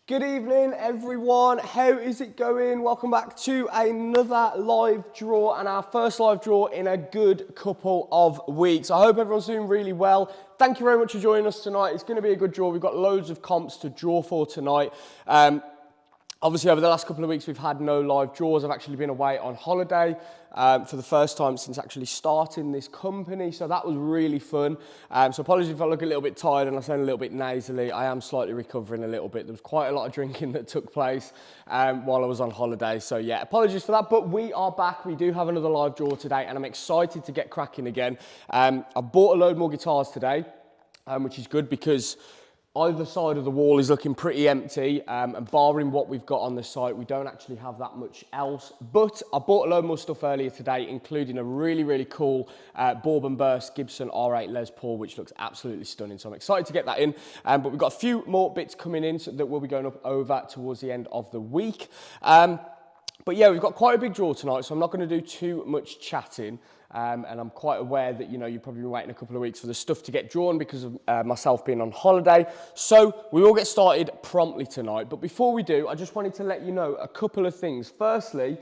Good evening, everyone. How is it going? Welcome back to another live draw and our first live draw in a good couple of weeks. I hope everyone's doing really well. Thank you very much for joining us tonight. It's going to be a good draw. We've got loads of comps to draw for tonight. Obviously, over the last couple of weeks, we've had no live draws. I've actually been away on holiday for the first time since actually starting this company, so that was really fun. So apologies if I look a little bit tired and I sound a little bit nasally. I am slightly recovering a little bit. There was quite a lot of drinking that took place while I was on holiday, so yeah, apologies for that, but we are back. We do have another live draw today, and I'm excited to get cracking again. I've bought a load more guitars today, which is good because either side of the wall is looking pretty empty, and barring what we've got on the site, we don't actually have that much else. But I bought a load more stuff earlier today, including a really cool Bourbon Burst Gibson R8 Les Paul, which looks absolutely stunning. So I'm excited to get that in. But we've got a few more bits coming in that we'll be going up over towards the end of the week. But yeah, we've got quite a big draw tonight, so I'm not going to do too much chatting. And I'm quite aware that, you know, you've probably been waiting a couple of weeks for the stuff to get drawn because of myself being on holiday. So we will get started promptly tonight. But before we do, I just wanted to let you know a couple of things. Firstly,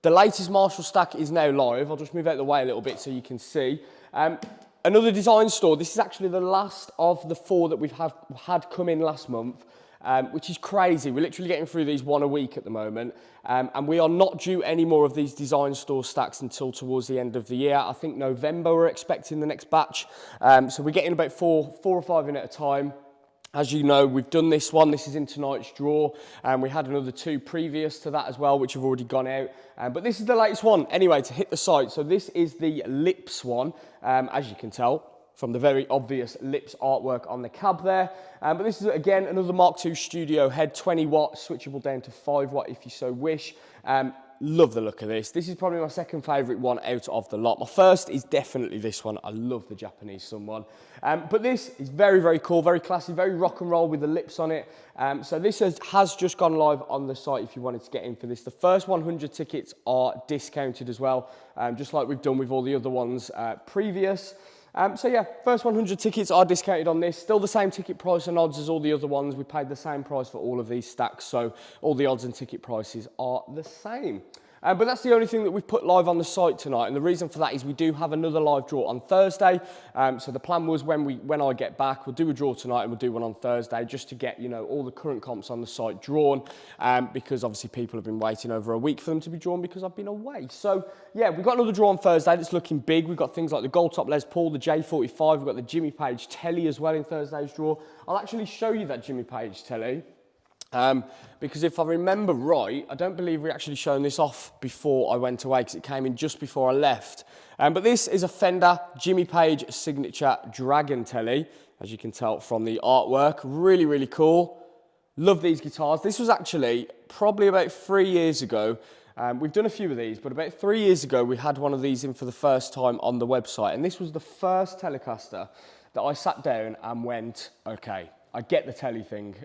the latest Marshall stack is now live. I'll just move out of the way a little bit so you can see. Another design store. This is actually the last of the 4 that we've had come in last month. Which is crazy. We're literally getting through these 1 a week at the moment. And we are not due any more of these design store stacks until towards the end of the year. I think November we're expecting the next batch. So we're getting about four or five in at a time. As you know, we've done this one. This is in tonight's draw. We had another 2 previous to that as well, which have already gone out. But this is the latest one, anyway, to hit the site. So this is the Lips one, as you can tell from the very obvious Lips artwork on the cab there. But this is, again, another Mark II studio head, 20 watt, switchable down to 5 watt if you so wish. Love the look of this. This is probably my second favourite one out of the lot. My first is definitely this one. I love the Japanese Sun one. But this is very cool, very classy, very rock and roll with the Lips on it. So this has just gone live on the site if you wanted to get in for this. The first 100 tickets are discounted as well, just like we've done with all the other ones previous. So yeah, first 100 tickets are discounted on this. Still the same ticket price and odds as all the other ones. We paid the same price for all of these stacks, so all the odds and ticket prices are the same. But that's the only thing that we've put live on the site tonight, and the reason for that is we do have another live draw on Thursday. So the plan was when I get back, we'll do a draw tonight and we'll do one on Thursday just to get, you know, all the current comps on the site drawn, because obviously people have been waiting over a week for them to be drawn because I've been away. So yeah, we've got another draw on Thursday that's looking big. We've got things like the Gold Top Les Paul, the J45, we've got the Jimmy Page Telly as well in Thursday's draw. I'll actually show you that Jimmy Page Telly. Because if I remember right, I don't believe we actually shown this off before I went away because it came in just before I left. But this is a Fender Jimmy Page Signature Dragon Telly, as you can tell from the artwork. Really cool. Love these guitars. This was actually probably about 3 years ago. We've done a few of these, but about 3 years ago, we had one of these in for the first time on the website. And this was the first Telecaster that I sat down and went, okay, I get the telly thing.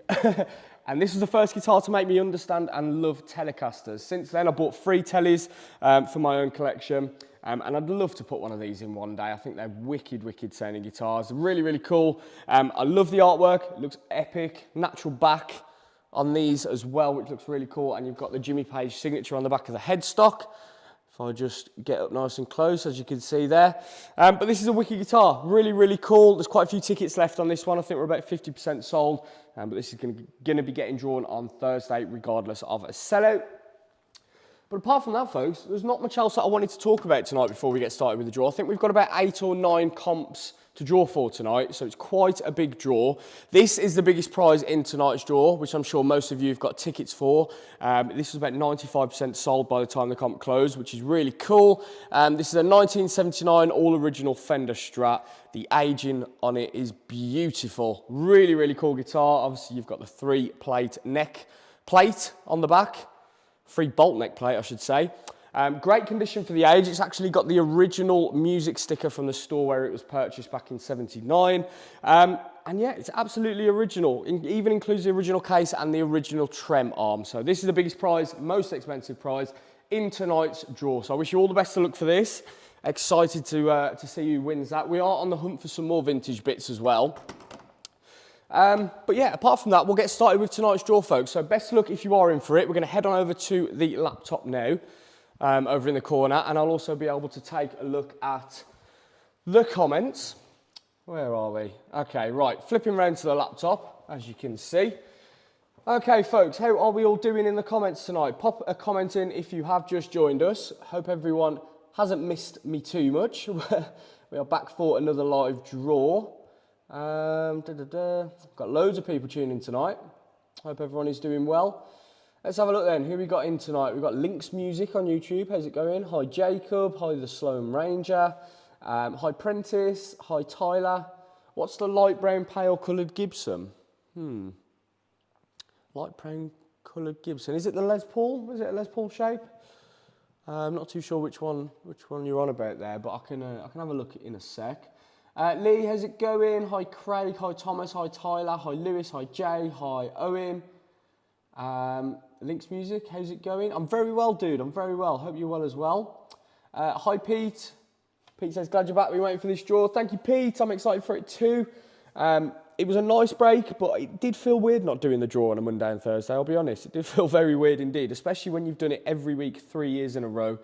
And this was the first guitar to make me understand and love Telecasters. Since then, I bought 3 tellies for my own collection. And I'd love to put one of these in one day. I think they're wicked sounding guitars. Really cool. I love the artwork. It looks epic. Natural back on these as well, which looks really cool. And you've got the Jimmy Page signature on the back of the headstock. If I just get up nice and close, as you can see there. But this is a wicked guitar, really cool. There's quite a few tickets left on this one. I think we're about 50% sold. But this is going to be getting drawn on Thursday, regardless of a sellout. But apart from that, folks, there's not much else that I wanted to talk about tonight before we get started with the draw. I think we've got about 8 or 9 comps to draw for tonight, so it's quite a big draw. This is the biggest prize in tonight's draw, which I'm sure most of you have got tickets for. This was about 95% sold by the time the comp closed, which is really cool. This is a 1979 all-original Fender Strat. The aging on it is beautiful. Really cool guitar. Obviously, you've got the 3-plate neck plate on the back. 3-bolt neck plate, I should say. Great condition for the age. It's actually got the original music sticker from the store where it was purchased back in '79. And yeah, it's absolutely original. It even includes the original case and the original trem arm. So this is the biggest prize, most expensive prize in tonight's draw. So I wish you all the best of luck for this. Excited to see who wins that. We are on the hunt for some more vintage bits as well. But yeah, apart from that, we'll get started with tonight's draw, folks. So best of luck if you are in for it. We're going to head on over to the laptop now, over in the corner, and I'll also be able to take a look at the comments. Where are we? Okay, right, flipping around to the laptop, as you can see. Okay, folks, how are we all doing in the comments tonight? Pop a comment in if you have just joined us. Hope everyone hasn't missed me too much. We are back for another live draw. Got loads of people tuning in tonight. Hope everyone is doing well. Let's have a look then. Who we got in tonight? We've got Lynx Music on YouTube. How's it going? Hi, Jacob. Hi, the Sloan Ranger. Hi, Prentice. Hi, Tyler. What's the light brown pale coloured Gibson? Light brown coloured Gibson. Is it the Les Paul? Is it a Les Paul shape? I'm not too sure which one you're on about there, but I can have a look in a sec. Lee, how's it going? Hi, Craig. Hi, Thomas. Hi, Tyler. Hi, Lewis. Hi, Jay. Hi, Owen. Lynx Music, how's it going? I'm very well, dude. I'm very well. Hope you're well as well. Hi, Pete. Pete says, glad you're back. We're waiting for this draw. Thank you, Pete. I'm excited for it too. It was a nice break, but it did feel weird not doing the draw on a Monday and Thursday, I'll be honest. It did feel very weird indeed, especially when you've done it every week, 3 years in a row.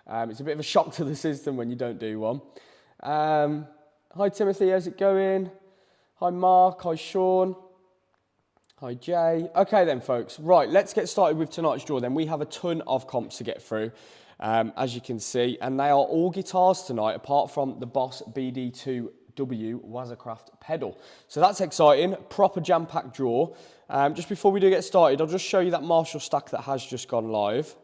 It's a bit of a shock to the system when you don't do one. Hi, Timothy. How's it going? Hi, Mark. Hi, Sean. Hi, Jay. Okay then, folks. Right, let's get started with tonight's draw then. We have a ton of comps to get through, as you can see, and they are all guitars tonight, apart from the Boss BD2W Wazacraft pedal. So that's exciting. Proper jam-packed draw. Just before we do get started, I'll just show you that Marshall stack that has just gone live.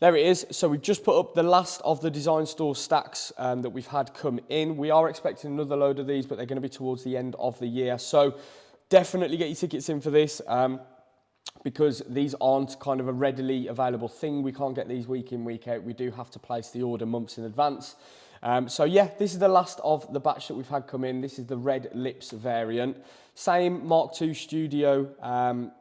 There it is. So we've just put up the last of the Design Store stacks that we've had come in. We are expecting another load of these, but they're going to be towards the end of the year. So definitely get your tickets in for this, because these aren't kind of a readily available thing. We can't get these week in, week out. We do have to place the order months in advance. So yeah, this is the last of the batch that we've had come in. This is the Red Lips variant. Same Mark II Studio.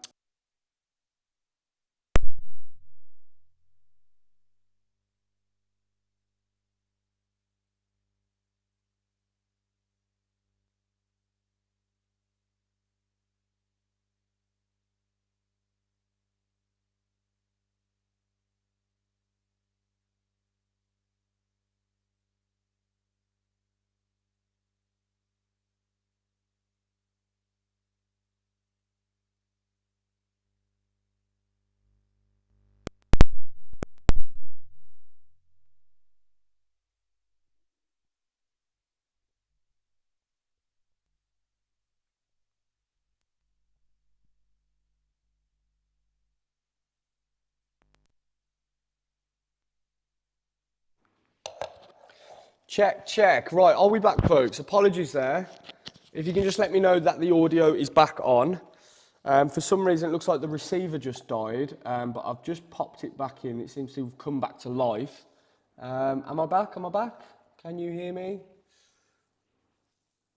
Check, check. Right, are we back, folks? Apologies there. If you can just let me know that the audio is back on. For some reason, it looks like the receiver just died, but I've just popped it back in. It seems to have come back to life. Am I back? Am I back? Can you hear me?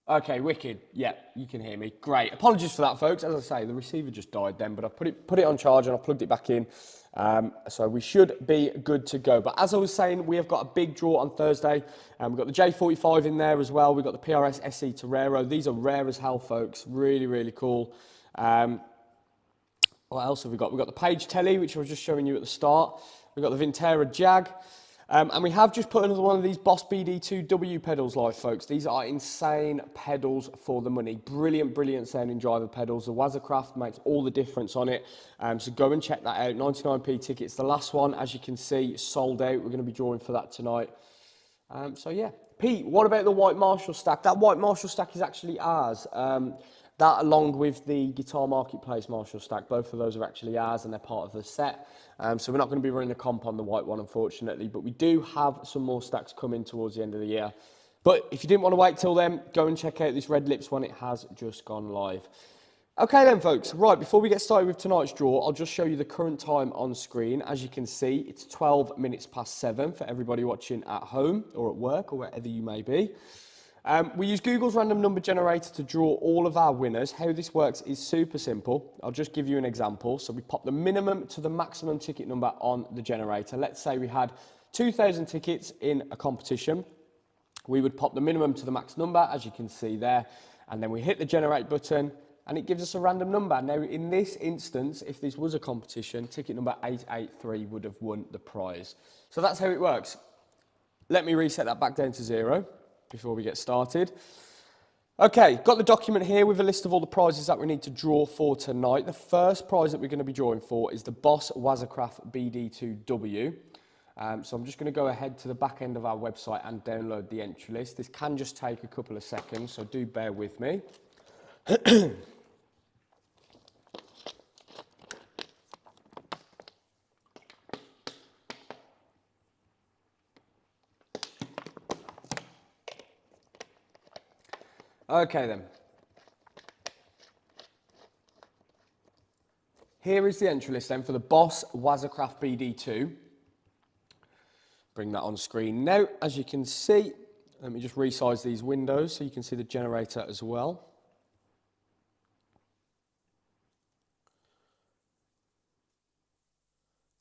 Okay, wicked. Yeah, you can hear me. Great. Apologies for that, folks. As I say, the receiver just died then, but I've put it on charge and I've plugged it back in. So we should be good to go. But as I was saying, we have got a big draw on Thursday. We've got the J45 in there as well. We've got the PRS SE Torero. These are rare as hell, folks. Really, really cool. What else have we got? We've got the Page Telly, which I was just showing you at the start. We've got the Vintera Jag. And we have just put another one of these Boss BD2W pedals live, folks. These are insane pedals for the money. Brilliant, brilliant sounding driver pedals. The Wazacraft makes all the difference on it. So go and check that out. 99p tickets. The last one, as you can see, sold out. We're going to be drawing for that tonight. So yeah. Pete, what about the White Marshall stack? That White Marshall stack is actually ours. That along with the Guitar Marketplace Marshall stack, both of those are actually ours and they're part of the set. So we're not going to be running a comp on the white one, unfortunately, but we do have some more stacks coming towards the end of the year. But if you didn't want to wait till then, go and check out this Red Lips one. It has just gone live. Okay then, folks. Right, before we get started with tonight's draw, I'll just show you the current time on screen. As you can see, it's 12 minutes past 7 for everybody watching at home or at work or wherever you may be. We use Google's random number generator to draw all of our winners. How this works is super simple. I'll just give you an example. So we pop the minimum to the maximum ticket number on the generator. Let's say we had 2,000 tickets in a competition. We would pop the minimum to the max number, as you can see there. and then we hit the generate button and it gives us a random number. Now, in this instance, if this was a competition, ticket number 883 would have won the prize. So that's how it works. Let me reset that back down to 0 before we get started. Okay, got the document here with a list of all the prizes that we need to draw for tonight. The first prize that we're going to be drawing for is the Boss Wazacraft BD2W. So I'm just going to go ahead to the back end of our website and download the entry list. This can just take a couple of seconds, so do bear with me. Okay then. Here is the entry list then for the Boss Wazacraft BD2. Bring that on screen now. As you can see, let me just resize these windows so you can see the generator as well.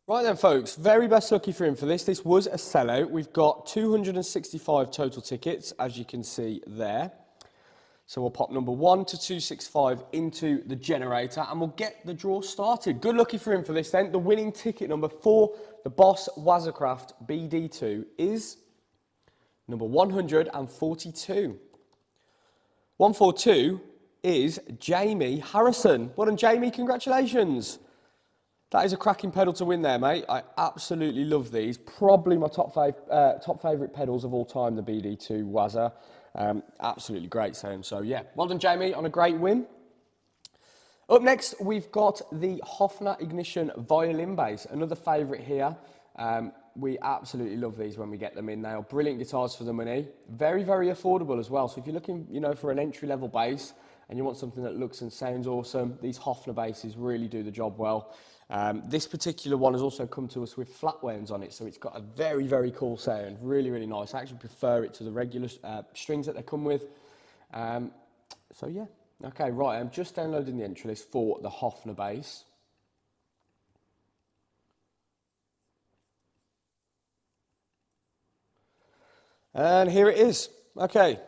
Right then folks, very best lucky for him for this. This was a sellout. We've got 265 total tickets, as you can see there. So we'll pop number 1 to 265 into the generator and we'll get the draw started. Good lucky for him for this then. The winning ticket number for the Boss Wazacraft BD2 is number 142. 142 is Jamie Harrison. Well done, Jamie, congratulations. That is a cracking pedal to win there, mate. I absolutely love these. Probably my top favourite pedals of all time, the BD2 Waza. Absolutely great sound. So yeah, well done Jamie on a great win. Up next we've got the Hofner Ignition violin bass, another favourite here. We absolutely love these when we get them in. They are brilliant guitars for the money, very affordable as well. So if you're looking, you know, for an entry-level bass and you want something that looks and sounds awesome, these Hofner basses really do the job well. This particular one has also come to us with flat wounds on it, so it's got a very cool sound, really nice. I actually prefer it to the regular strings that they come with. So yeah, okay, right, I'm just downloading the entry list for the Hofner bass. And here it is. Okay,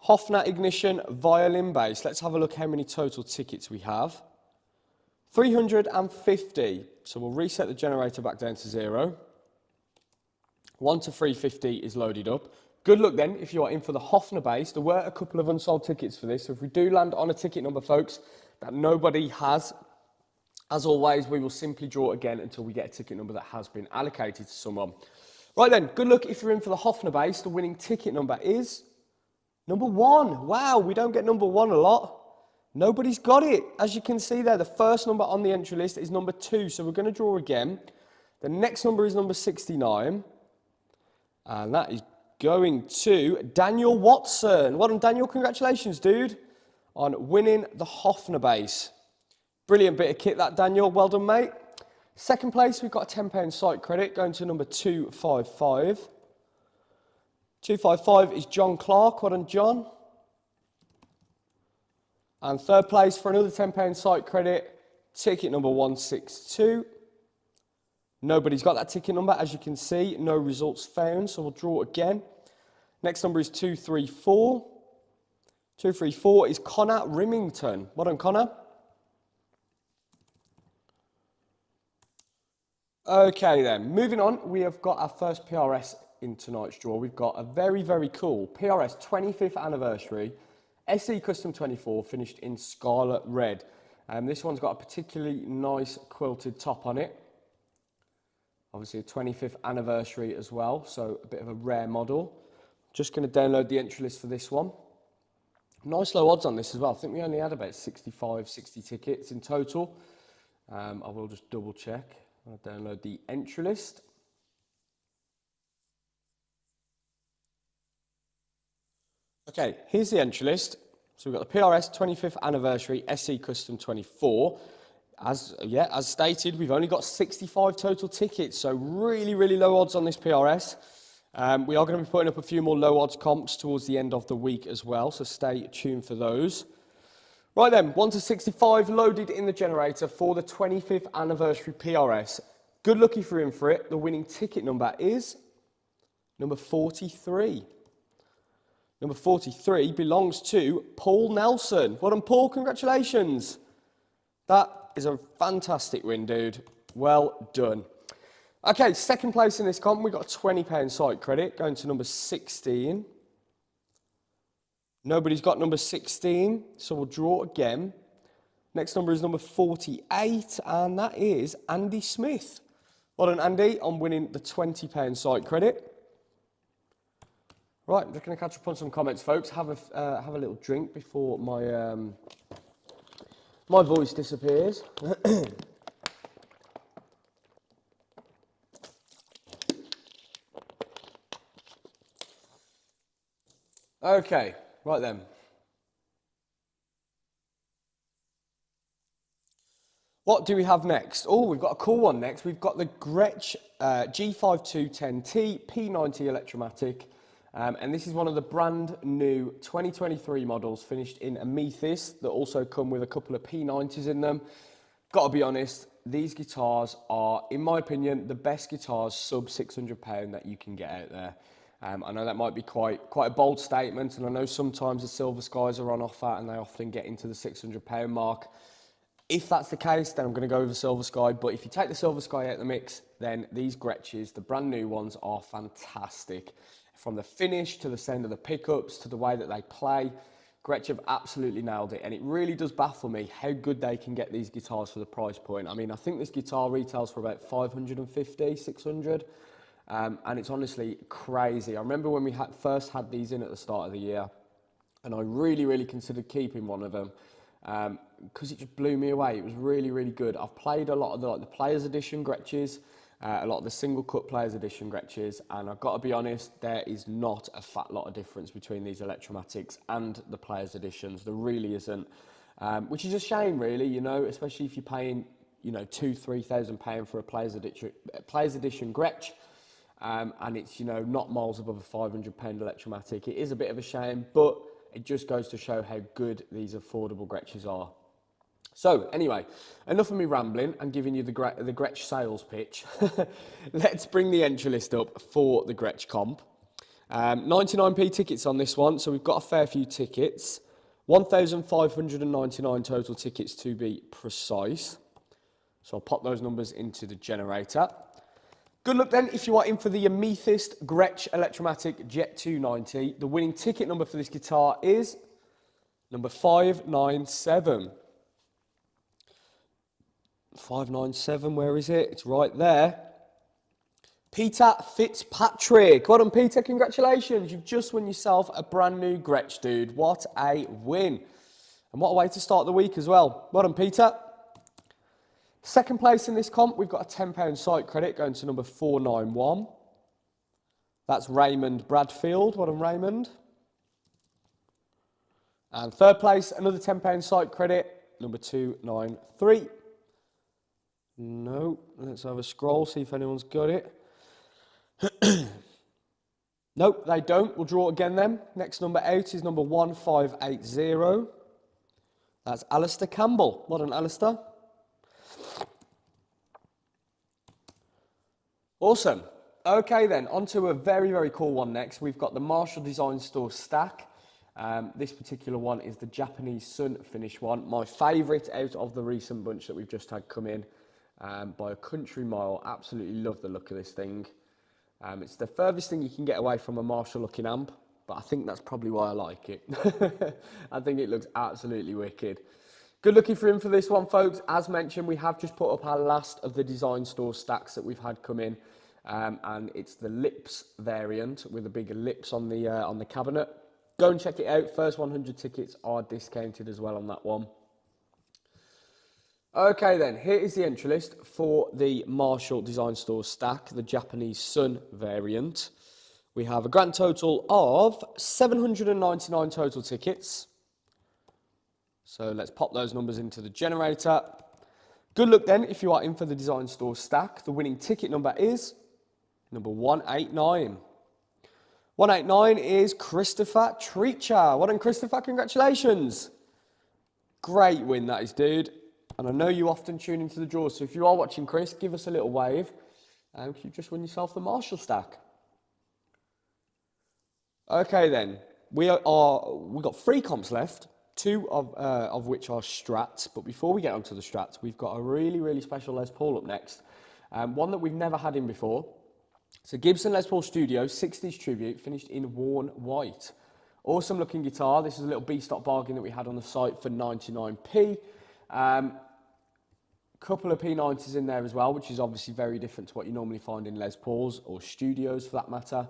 Hofner Ignition violin bass. Let's have a look how many total tickets we have. 350, so we'll reset the generator back down to 0. 1 to 350 is loaded up. Good luck then if you are in for the Hofner bass. There were a couple of unsold tickets for this, so if we do land on a ticket number, folks, that nobody has, as always, we will simply draw again until we get a ticket number that has been allocated to someone. Right then, good luck if you're in for the Hofner bass. The winning ticket number is number 1. Wow, we don't get number 1 a lot. Nobody's got it. As you can see there, the first number on the entry list is number 2. So we're going to draw again. The next number is number 69. And that is going to Daniel Watson. Well done, Daniel. Congratulations, dude, on winning the Hofner bass. Brilliant bit of kit, that, Daniel. Well done, mate. Second place, we've got a £10 site credit going to number 255. 255 is John Clark. Well done, John. And third place for another £10 site credit, ticket number 162. Nobody's got that ticket number, as you can see, no results found, so we'll draw again. Next number is 234. 234 is Connor Rimington. Well done, Connor. Okay then, moving on, we have got our first PRS in tonight's draw. We've got a very cool PRS 25th anniversary SE Custom 24 finished in Scarlet Red. This one's got a particularly nice quilted top on it. Obviously a 25th anniversary as well, so a bit of a rare model. Just going to download the entry list for this one. Nice low odds on this as well. I think we only had about 65, 60 tickets in total. I will just double check. I'll download the entry list. Okay, here's the entry list. So we've got the PRS 25th anniversary SE Custom 24. As stated, we've only got 65 total tickets, so really low odds on this PRS. We are going to be putting up a few more low odds comps towards the end of the week as well, so stay tuned for those. Right then, 1 to 65 loaded in the generator for the 25th anniversary PRS. Good lucky for him for it. The winning ticket number is number 43. Number 43 belongs to Paul Nelson. Well done, Paul. Congratulations. That is a fantastic win, dude. Well done. Okay, second place in this comp, we've got a £20 site credit going to number 16. Nobody's got number 16, so we'll draw again. Next number is number 48, and that is Andy Smith. Well done, Andy, on winning the £20 site credit. Right, I'm just going to catch up on some comments, folks. Have a little drink before my my voice disappears. Okay, right then. What do we have next? Oh, we've got a cool one next. We've got the Gretsch G5210T P90 Electromatic. And this is one of the brand new 2023 models finished in amethyst that also come with a couple of P90s in them. Got to be honest, these guitars are, in my opinion, the best guitars sub £600 that you can get out there. I know that might be quite a bold statement, and I know sometimes the Silver Skies are on offer and they often get into the £600 mark. If that's the case, then I'm going to go with the Silver Sky. But if you take the Silver Sky out of the mix, then these Gretsches, the brand new ones, are fantastic. From the finish to the sound of the pickups to the way that they play, Gretsch have absolutely nailed it. And it really does baffle me how good they can get these guitars for the price point. I mean, I think this guitar retails for about 550, 600. And it's honestly crazy. I remember when we first had these in at the start of the year, and I really considered keeping one of them. Because it just blew me away. It was really good. I've played a lot of the Players Edition Gretsches, a lot of the single cut Players Edition Gretsches, and I've got to be honest, there is not a fat lot of difference between these Electromatics and the Players Editions. There really isn't, which is a shame, really. You know, especially if you're paying, you know, £2,000-3,000 for a Players Edition Gretsch, and it's, you know, not miles above a £500 Electromatic. It is a bit of a shame, but it just goes to show how good these affordable Gretsches are. So, anyway, enough of me rambling and giving you the Gretsch sales pitch. Let's bring the entry list up for the Gretsch comp. 99p tickets on this one, so we've got a fair few tickets. 1,599 total tickets to be precise. So I'll pop those numbers into the generator. Good luck then if you are in for the Amethyst Gretsch Electromatic Jet 290. The winning ticket number for this guitar is number 597. 597, where is it? It's right there. Peter Fitzpatrick. Well done, Peter. Congratulations. You've just won yourself a brand new Gretsch, dude. What a win. And what a way to start the week as well. Well done, Peter. Second place in this comp, we've got a £10 site credit going to number 491. That's Raymond Bradfield. Well done, Raymond. And third place, another £10 site credit, number 293. No, let's have a scroll, see if anyone's got it. Nope, they don't. We'll draw again then. Next number out is number 1580. That's Alistair Campbell. Well done, Alistair. Awesome. Okay then, on to a very cool one next. We've got the Marshall Design Store stack. This particular one is the Japanese Sun finish one. My favourite out of the recent bunch that we've just had come in by a country mile. Absolutely love the look of this thing. It's the furthest thing you can get away from a Marshall looking amp, but I think that's probably why I like it. I think it looks absolutely wicked. Good looking for him for this one, folks. As mentioned, we have just put up our last of the Design Store stacks that we've had come in, and it's the Lips variant with the bigger lips on the cabinet. Go and check it out. First 100 tickets are discounted as well on that one. Okay then, here is the entry list for the Marshall Design Store stack, the Japanese Sun variant. We have a grand total of 799 total tickets. So let's pop those numbers into the generator. Good luck then if you are in for the Design Store stack. The winning ticket number is number 189. 189 is Christopher Treacher. Well done, Christopher. Congratulations. Great win that is, dude. And I know you often tune into the draws, so if you are watching, Chris, give us a little wave. You just won yourself the Marshall stack. Okay then. we've got 3 comps left, 2 of which are Strats. But before we get onto the Strats, we've got a really, really special Les Paul up next. One that we've never had in before. It's a Gibson Les Paul Studio 60s Tribute, finished in worn white. Awesome looking guitar. This is a little B-stock bargain that we had on the site for 99p. Couple of P90s in there as well, which is obviously very different to what you normally find in Les Pauls or Studios for that matter.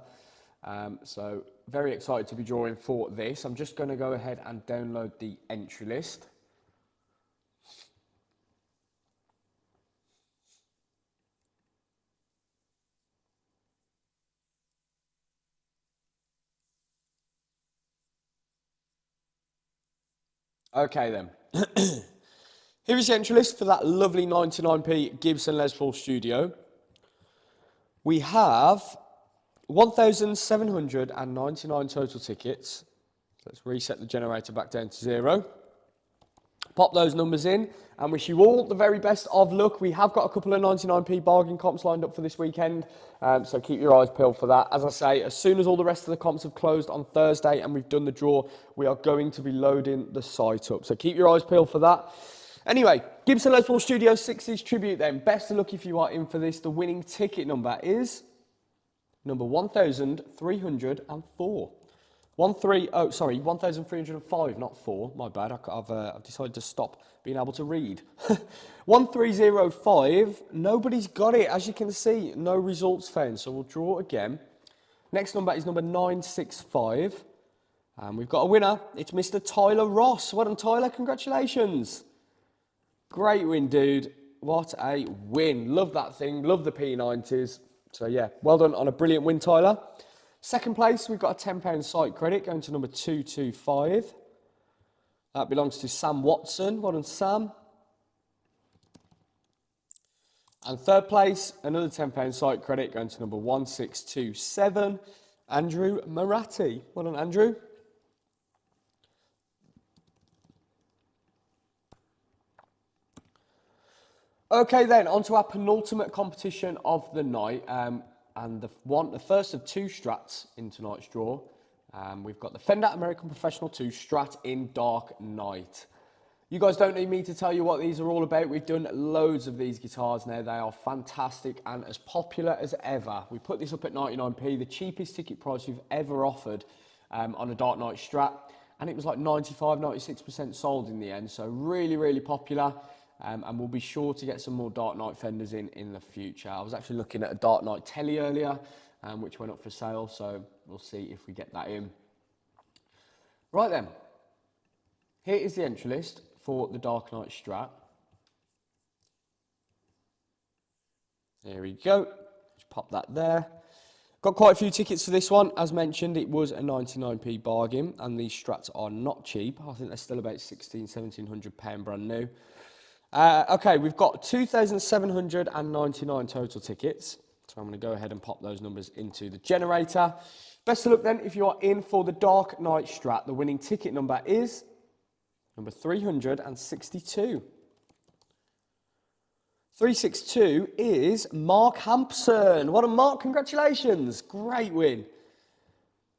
So very excited to be drawing for this. I'm just going to go ahead and download the entry list. Okay then. Here is the entry list for that lovely 99p Gibson Les Paul Studio. We have 1,799 total tickets. Let's reset the generator back down to 0. Pop those numbers in and wish you all the very best of luck. We have got a couple of 99p bargain comps lined up for this weekend, so keep your eyes peeled for that. As I say, as soon as all the rest of the comps have closed on Thursday and we've done the draw, we are going to be loading the site up. So keep your eyes peeled for that. Anyway, Gibson Les Paul Studio 60s Tribute then. Best of luck if you are in for this. The winning ticket number is number 1,304. 1,305, not 4. My bad. I've decided to stop being able to read. 1,305. Nobody's got it, as you can see. No results found. So we'll draw again. Next number is number 965. And we've got a winner. It's Mr. Tyler Ross. Well done, Tyler. Congratulations. Great win, dude. What a win. Love that thing. Love the P90s. So yeah, well done on a brilliant win, Tyler. Second place, we've got a £10 site credit going to number 225. That belongs to Sam Watson. Well done, Sam. And third place, another £10 site credit going to number 1627, Andrew Maratti. Well done, Andrew. Okay then, on to our penultimate competition of the night. And the first of 2 Strats in tonight's draw. We've got the Fender American Professional 2 Strat in Dark Knight. You guys don't need me to tell you what these are all about. We've done loads of these guitars now. They are fantastic and as popular as ever. We put this up at 99p, the cheapest ticket price we've ever offered on a Dark Knight Strat. And it was like 95, 96% sold in the end. So really, really popular. And we'll be sure to get some more Dark Knight Fenders in the future. I was actually looking at a Dark Knight Telly earlier, which went up for sale, so we'll see if we get that in. Right then, here is the entry list for the Dark Knight Strat. There we go, just pop that there. Got quite a few tickets for this one. As mentioned, it was a 99p bargain, and these Strats are not cheap. I think they're still about £1,700 brand new. Okay, we've got 2,799 total tickets. So I'm going to go ahead and pop those numbers into the generator. Best of luck then if you are in for the Dark Knight Strat. The winning ticket number is number 362. 362 is Mark Hampson. What a Mark, congratulations. Great win.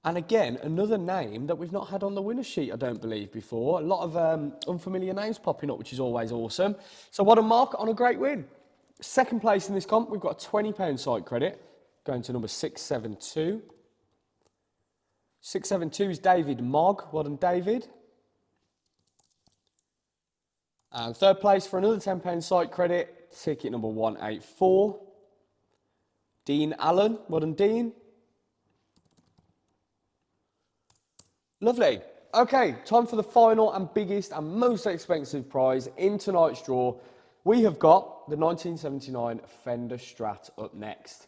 And again, another name that we've not had on the winner sheet, I don't believe, before. A lot of unfamiliar names popping up, which is always awesome. So what a Mark on a great win. Second place in this comp, we've got a £20 site credit going to number 672. 672 is David Mogg. Well done, David. And third place for another £10 site credit, ticket number 184. Dean Allen. Well done, Dean. Lovely. Okay, time for the final and biggest and most expensive prize in tonight's draw. We have got the 1979 Fender Strat up next.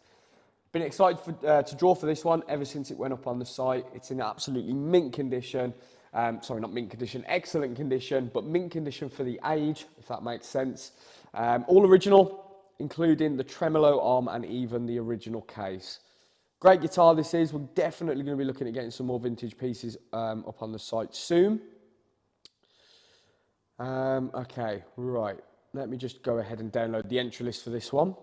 Been excited to draw for this one ever since it went up on the site. It's in absolutely mint condition. Sorry, not mint condition, excellent condition, but mint condition for the age, if that makes sense. All original, including the tremolo arm and even the original case. Great guitar this is. We're definitely going to be looking at getting some more vintage pieces up on the site soon. Okay, right. Let me just go ahead and download the entry list for this one.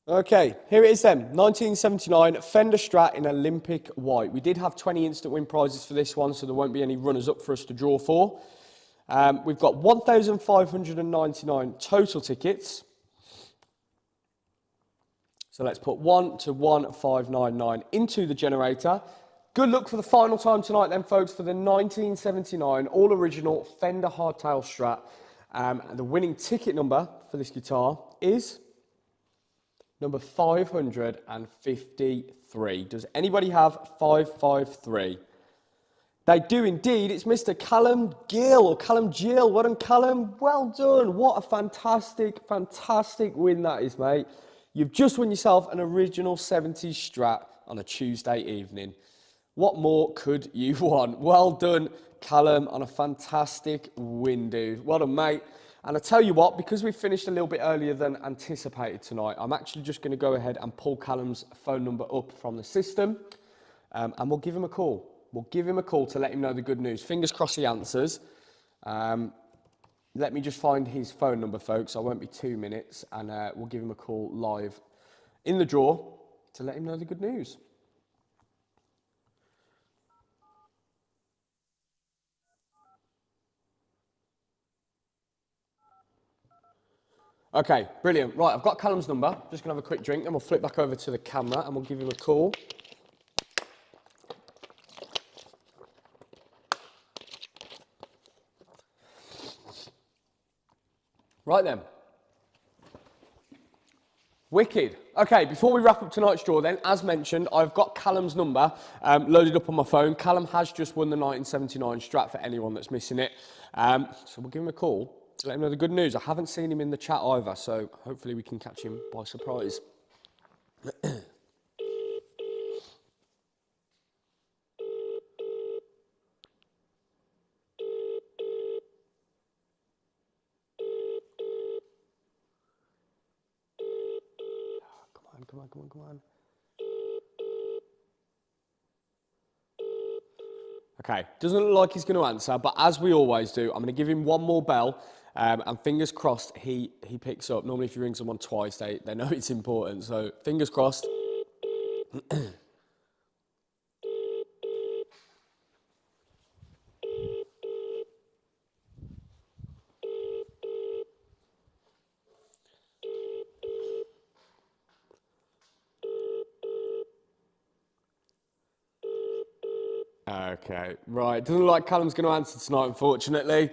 Okay, here it is then. 1979 Fender Strat in Olympic white. We did have 20 instant win prizes for this one, so there won't be any runners up for us to draw for. We've got 1,599 total tickets. So let's put 1 to 1599 into the generator. Good luck for the final time tonight then, folks, for the 1979 all-original Fender Hardtail Strat. The winning ticket number for this guitar is number 553. Does anybody have 553? They do indeed. It's Mr. Callum Gill, or Callum Gill. Well done, Callum. Well done. What a fantastic, fantastic win that is, mate. You've just won yourself an original 70s Strat on a Tuesday evening. What more could you want? Well done, Callum, on a fantastic win, dude. Well done, mate. And I tell you what, because we finished a little bit earlier than anticipated tonight, I'm actually just going to go ahead and pull Callum's phone number up from the system, and we'll give him a call. We'll give him a call to let him know the good news. Fingers crossed he answers. Let me just find his phone number, folks. I won't be 2 minutes, and we'll give him a call live in the draw to let him know the good news. Okay, brilliant. Right, I've got Callum's number. Just going to have a quick drink, and we'll flip back over to the camera, and we'll give him a call. Right then. Wicked. Okay, before we wrap up tonight's draw then, as mentioned, I've got Callum's number loaded up on my phone. Callum has just won the 1979 Strat for anyone that's missing it. So we'll give him a call to let him know the good news. I haven't seen him in the chat either, so hopefully we can catch him by surprise. Come on. Okay, doesn't look like he's going to answer, but as we always do, I'm going to give him one more bell, and fingers crossed he picks up. Normally if you ring someone twice, they know it's important, so fingers crossed. Okay, right. Doesn't look like Callum's going to answer tonight, unfortunately.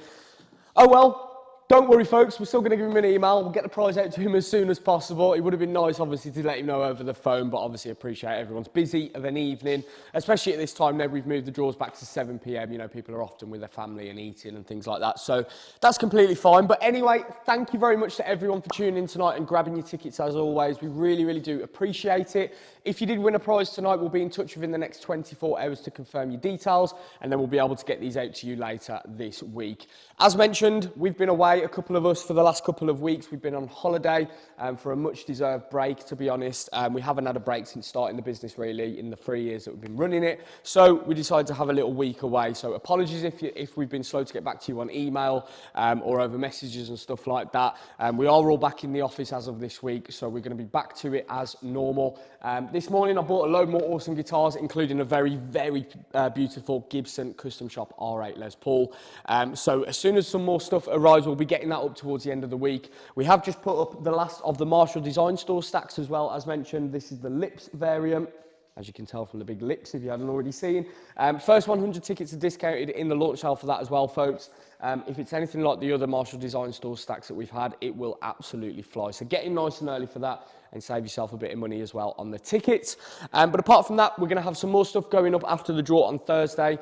Oh well, don't worry, folks. We're still going to give him an email. We'll get the prize out to him as soon as possible. It would have been nice, obviously, to let him know over the phone, but obviously appreciate everyone's busy of an evening, especially at this time now. We've moved the draws back to 7 p.m. You know, people are often with their family and eating and things like that. So that's completely fine. But anyway, thank you very much to everyone for tuning in tonight and grabbing your tickets as always. We really, really do appreciate it. If you did win a prize tonight, we'll be in touch within the next 24 hours to confirm your details, and then we'll be able to get these out to you later this week. As mentioned, we've been away, a couple of us, for the last couple of weeks. We've been on holiday for a much-deserved break, to be honest. We haven't had a break since starting the business, really, in the 3 years that we've been running it. So we decided to have a little week away. So apologies if we've been slow to get back to you on email or over messages and stuff like that. We are all back in the office as of this week, so we're going to be back to it as normal. This morning I bought a load more awesome guitars, including a very, very beautiful Gibson Custom Shop R8 Les Paul. So as soon as some more stuff arrives, we'll be getting that up towards the end of the week. We have just put up the last of the Marshall Design Store stacks as well. As mentioned, this is the Lips variant, as you can tell from the big lips if you haven't already seen. First 100 tickets are discounted in the launch sale for that as well, folks. If it's anything like the other Marshall Design Store stacks that we've had, it will absolutely fly. So get in nice and early for that and save yourself a bit of money as well on the tickets. But apart from that, we're going to have some more stuff going up after the draw on Thursday.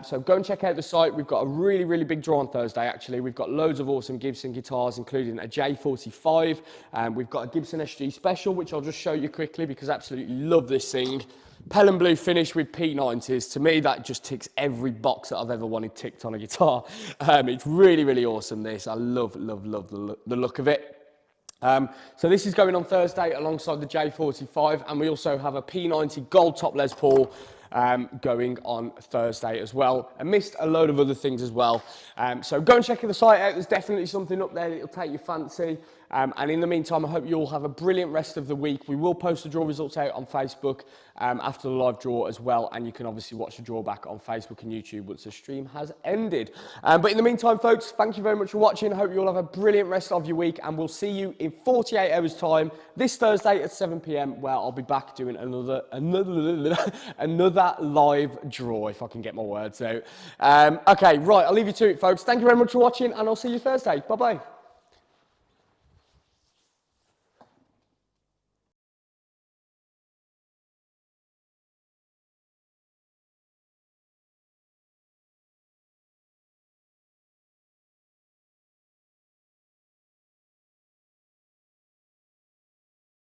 So go and check out the site. We've got a really, really big draw on Thursday, actually. We've got loads of awesome Gibson guitars, including a J45. We've got a Gibson SG Special, which I'll just show you quickly because I absolutely love this thing. Pale and blue finish with P90s. To me, that just ticks every box that I've ever wanted ticked on a guitar. It's really, really awesome, this. I love the look of it. So this is going on Thursday alongside the J45, and we also have a P90 Gold Top Les Paul going on Thursday as well. I missed a load of other things as well. So go and check the site out. There's definitely something up there that'll take your fancy. And in the meantime, I hope you all have a brilliant rest of the week. We will post the draw results out on Facebook after the live draw as well. And you can obviously watch the draw back on Facebook and YouTube once the stream has ended. But in the meantime, folks, thank you very much for watching. I hope you all have a brilliant rest of your week. And we'll see you in 48 hours time this Thursday at 7 p.m. where I'll be back doing another live draw, if I can get my words out. Okay, right, I'll leave you to it, folks. Thank you very much for watching, and I'll see you Thursday. Bye-bye.